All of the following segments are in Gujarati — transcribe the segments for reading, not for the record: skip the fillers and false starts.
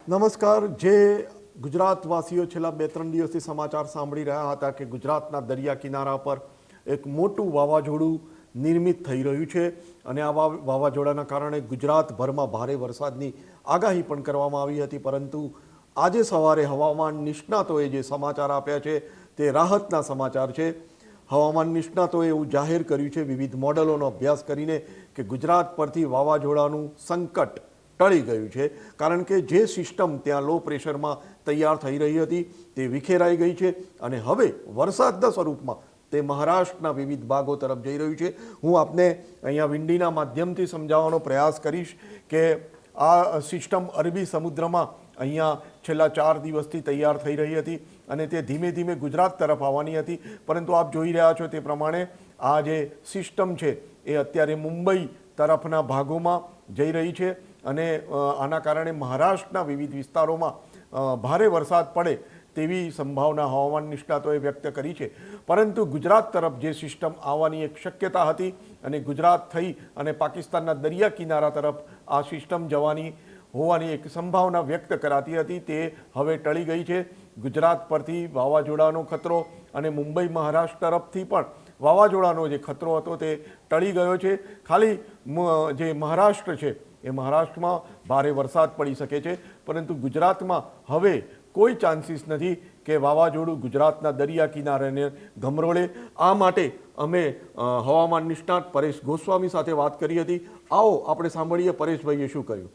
નમસ્કાર। જે ગુજરાતવાસીઓ છેલ્લા 2-3 દિવસથી સમાચાર સાંભળી રહ્યા હતા કે ગુજરાતના દરિયા કિનારા પર એક મોટું વાવાઝોડું નિર્મિત થઈ રહ્યું છે અને આ વાવાઝોડાના કારણે ગુજરાતભરમાં ભારે વરસાદની આગાહી પણ કરવામાં આવી હતી, પરંતુ આજે સવારે હવામાન નિષ્ણાતોએ જે સમાચાર આપ્યા છે તે રાહતના સમાચાર છે। હવામાન નિષ્ણાતોએ એવું જાહેર કર્યું છે વિવિધ મોડેલોનો અભ્યાસ કરીને કે ગુજરાત પરથી વાવાઝોડાનું સંકટ ટળી ગયું છે, કારણ કે જે સિસ્ટમ ત્યાં લો પ્રેશરમાં તૈયાર થઈ રહી હતી તે વિખેરાઈ ગઈ છે અને હવે વરસાદના સ્વરૂપમાં તે મહારાષ્ટ્રના વિવિધ ભાગો તરફ જઈ રહ્યું છે। હું આપને અહીંયા વિંડીના માધ્યમથી સમજાવવાનો પ્રયાસ કરીશ કે આ સિસ્ટમ અરબી સમુદ્રમાં અહીંયા છેલ્લા 4 દિવસથી તૈયાર થઈ રહી હતી અને તે ધીમે ધીમે ગુજરાત તરફ આવવાની હતી, પરંતુ આપ જોઈ રહ્યા છો તે પ્રમાણે આ જે સિસ્ટમ છે એ અત્યારે મુંબઈ તરફના ભાગોમાં જઈ રહી છે અને આના કારણે મહારાષ્ટ્રના વિવિધ વિસ્તારોમાં ભારે વરસાદ પડે તેવી સંભાવના હવામાન નિષ્ણાતોએ વ્યક્ત કરી છે। પરંતુ ગુજરાત તરફ જે સિસ્ટમ આવવાની એક શક્યતા હતી અને ગુજરાત થઈ અને પાકિસ્તાનના દરિયા કિનારા તરફ આ સિસ્ટમ જવાની હોવાની એક સંભાવના વ્યક્ત કરાતી હતી તે હવે ટળી ગઈ છે। ગુજરાત પરથી વાવાઝોડાનો ખતરો અને મુંબઈ મહારાષ્ટ્ર તરફથી પણ વાવાઝોડાનો જે ખતરો હતો તે ટળી ગયો છે। ખાલી જે મહારાષ્ટ્ર છે એ મહારાષ્ટ્રમાં ભારે વરસાદ પડી શકે છે, પરંતુ ગુજરાતમાં હવે કોઈ ચાન્સીસ નથી કે વાવાઝોડું ગુજરાતના દરિયા કિનારાને ગમરોળે। આ માટે અમે હવામાન નિષ્ણાત પરેશ ગોસ્વામી સાથે વાત કરી હતી। આવો આપણે સાંભળીએ પરેશભાઈએ શું કહ્યું।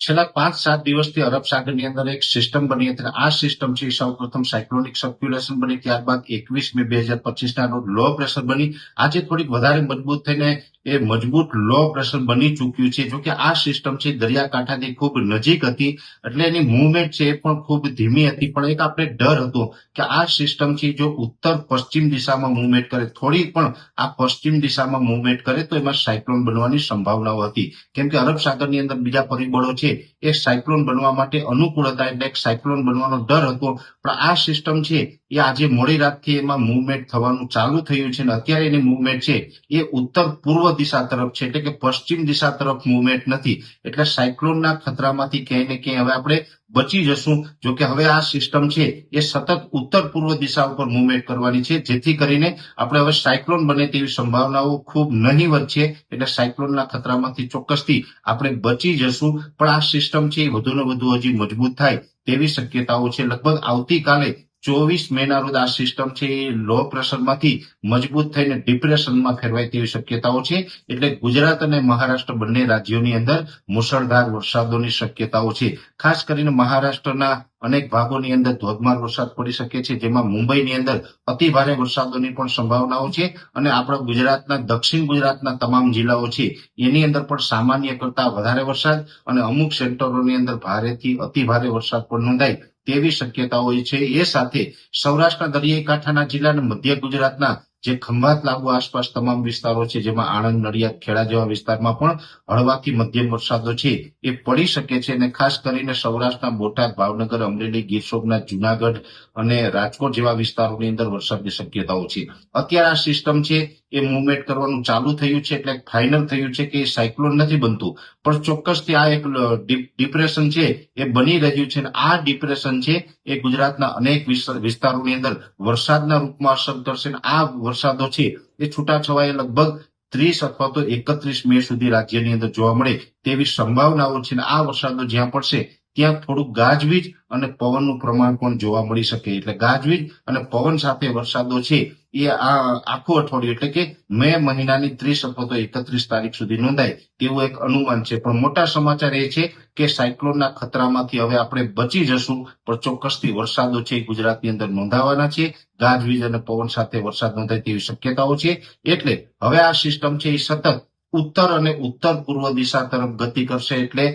છેલ્લા 5-7 દિવસથી અરબ સાગરની અંદર એક સિસ્ટમ બની હતી। આ સિસ્ટમ છે સૌ પ્રથમ સાયક્લોનિક સર્ક્યુલેશન બની, ત્યારબાદ 21 મે 2025 રોજ લો પ્રેશર બની। આજે થોડીક વધારે મજબૂત થઈને એ મજબૂત લો પ્રેશર બની ચૂક્યું છે। જો કે આ સિસ્ટમ છે દરિયાકાંઠાથી ખૂબ નજીક હતી, એટલે એની મૂવમેન્ટ છે એ પણ ખૂબ ધીમી હતી, પણ એક આપણે ડર હતો કે આ સિસ્ટમ છે જો ઉત્તર પશ્ચિમ દિશામાં મૂવમેન્ટ કરે, થોડી પણ આ પશ્ચિમ દિશામાં મૂવમેન્ટ કરે તો એમાં સાયક્લોન બનવાની સંભાવનાઓ હતી, કેમ કે અરબ સાગરની અંદર બીજા પરિબળો છે એ સાયક્લોન બનવા માટે અનુકૂળ હતા, એટલે એક સાયક્લોન બનવાનો ડર હતો। પણ આ સિસ્ટમ છે એ આજે મોડી રાતથી એમાં મૂવમેન્ટ થવાનું ચાલુ થયું છે અને અત્યારે એની મૂવમેન્ટ છે એ ઉત્તર પૂર્વ દિશા તરફ છે, એટલે કે પશ્ચિમ દિશા તરફ મૂવમેન્ટ નથી, એટલે સાયક્લોનના ખતરામાંથી ક્યાંય ને ક્યાંય હવે આપણે બચી જશું। જો કે હવે આ સિસ્ટમ છે એ સતત ઉત્તર પૂર્વ દિશા ઉપર મૂવમેન્ટ કરવાની છે, જેથી કરીને આપણે હવે સાયક્લોન બને તેવી સંભાવનાઓ ખૂબ નહીવત છે, એટલે સાયક્લોનના ખતરામાંથી ચોક્કસથી આપણે બચી જશું। પણ આ સિસ્ટમ છે એ વધુ ને વધુ હજી મજબૂત થાય તેવી શક્યતાઓ છે। લગભગ આવતીકાલે 24 મેના રોજ આ સિસ્ટમ છે એ લો પ્રેશરમાંથી મજબૂત થઈને ડિપ્રેશનમાં ફેરવાય તેવી શક્યતાઓ છે, એટલે ગુજરાત અને મહારાષ્ટ્ર બંને રાજ્યોની અંદર મુશળધાર વરસાદોની શક્યતાઓ છે। ખાસ કરીને મહારાષ્ટ્રના અનેક ભાગોની અંદર ધોધમાર વરસાદ પડી શકે છે, જેમાં મુંબઈની અંદર અતિ ભારે વરસાદોની પણ સંભાવનાઓ છે અને આપણા ગુજરાતના દક્ષિણ ગુજરાતના તમામ જિલ્લાઓ છે એની અંદર પણ સામાન્ય કરતા વધારે વરસાદ અને અમુક સેક્ટરોની અંદર ભારેથી અતિ ભારે વરસાદ પણ નોંધાય તેવી શક્યતાઓ છે। એ સાથે સૌરાષ્ટ્રના દરિયાઈ કાંઠાના જિલ્લા અને મધ્ય ગુજરાતના જે ખંભાત લાગુ આસપાસ તમામ વિસ્તારો છે, જેમાં આણંદ, નડિયાદ, ખેડા જેવા વિસ્તારમાં પણ હળવાથી મધ્યમ વરસાદો છે એ પડી શકે છે અને ખાસ કરીને સૌરાષ્ટ્રના બોટાદ, ભાવનગર, અમરેલી, ગીર સોમનાથ, જુનાગઢ અને રાજકોટ જેવા વિસ્તારોની અંદર વરસાદની શક્યતાઓ છે। અત્યારે આ સિસ્ટમ છે એ મૂવમેન્ટ કરવાનું ચાલુ થયું છે, એટલે ફાઇનલ થયું છે કે એ સાયક્લોન નથી બનતું, પણ ચોક્કસથી આ એક ડિપ્રેશન છે એ બની રહ્યું છે અને આ ડિપ્રેશન છે એ ગુજરાતના અનેક વિસ્તારોની અંદર વરસાદના રૂપમાં અસર કરશે અને આ વરસાદો છે એ છૂટાછવાયા લગભગ 30 અથવા તો 31 મે સુધી રાજ્યની અંદર જોવા મળે તેવી સંભાવનાઓ છે અને આ વરસાદો જ્યાં પડશે ત્યાં થોડુંક ગાજવીજ અને પવનનું પ્રમાણ પણ જોવા મળી શકે, એટલે ગાજવીજ અને પવન સાથે વરસાદો છે એ આ આખું અઠવાડિયું એટલે કે મે મહિનાની 30 અથવા તો 31 તારીખ સુધી નોંધાય તેવું એક અનુમાન છે। પણ મોટા સમાચાર એ છે કે સાયક્લોનના ખતરામાંથી હવે આપણે બચી જશું, પણ ચોક્કસથી વરસાદો છે ગુજરાતની અંદર નોંધાવાના છે, ગાજવીજ અને પવન સાથે વરસાદ નોંધાય તેવી શક્યતાઓ છે। એટલે હવે આ સિસ્ટમ છે એ સતત ઉત્તર અને ઉત્તર પૂર્વ દિશા તરફ ગતિ કરશે, એટલે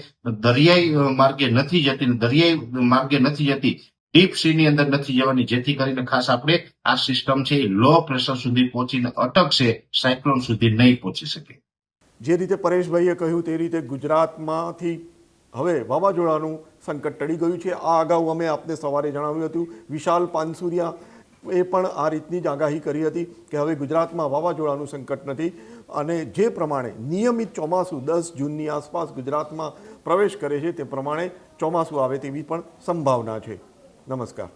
દરિયાઈ માર્ગે નથી જતી, ડીપ સી ની અંદર નથી જવાની, જેથી કરીને ખાસ આપણે આ સિસ્ટમ છે એ લો પ્રેશર સુધી પહોંચીને અટકશે, સાયક્લોન સુધી નહીં પહોંચી શકે। જે રીતે પરેશભાઈએ કહ્યું તે રીતે ગુજરાતમાંથી હવે વાવાઝોડાનું સંકટ ટળી ગયું છે। આ અગાઉ અમે આપને સવારે જણાવ્યું હતું વિશાલ પાનસુરિયા એ પણ આ રીતની જ આગાહી કરી હતી કે હવે ગુજરાતમાં વાવાઝોડાનું સંકટ નથી અને જે પ્રમાણે નિયમિત ચોમાસું 10 જૂનની આસપાસ ગુજરાતમાં પ્રવેશ કરે છે તે પ્રમાણે ચોમાસું આવે તેવી પણ સંભાવના છે. નમસ્કાર.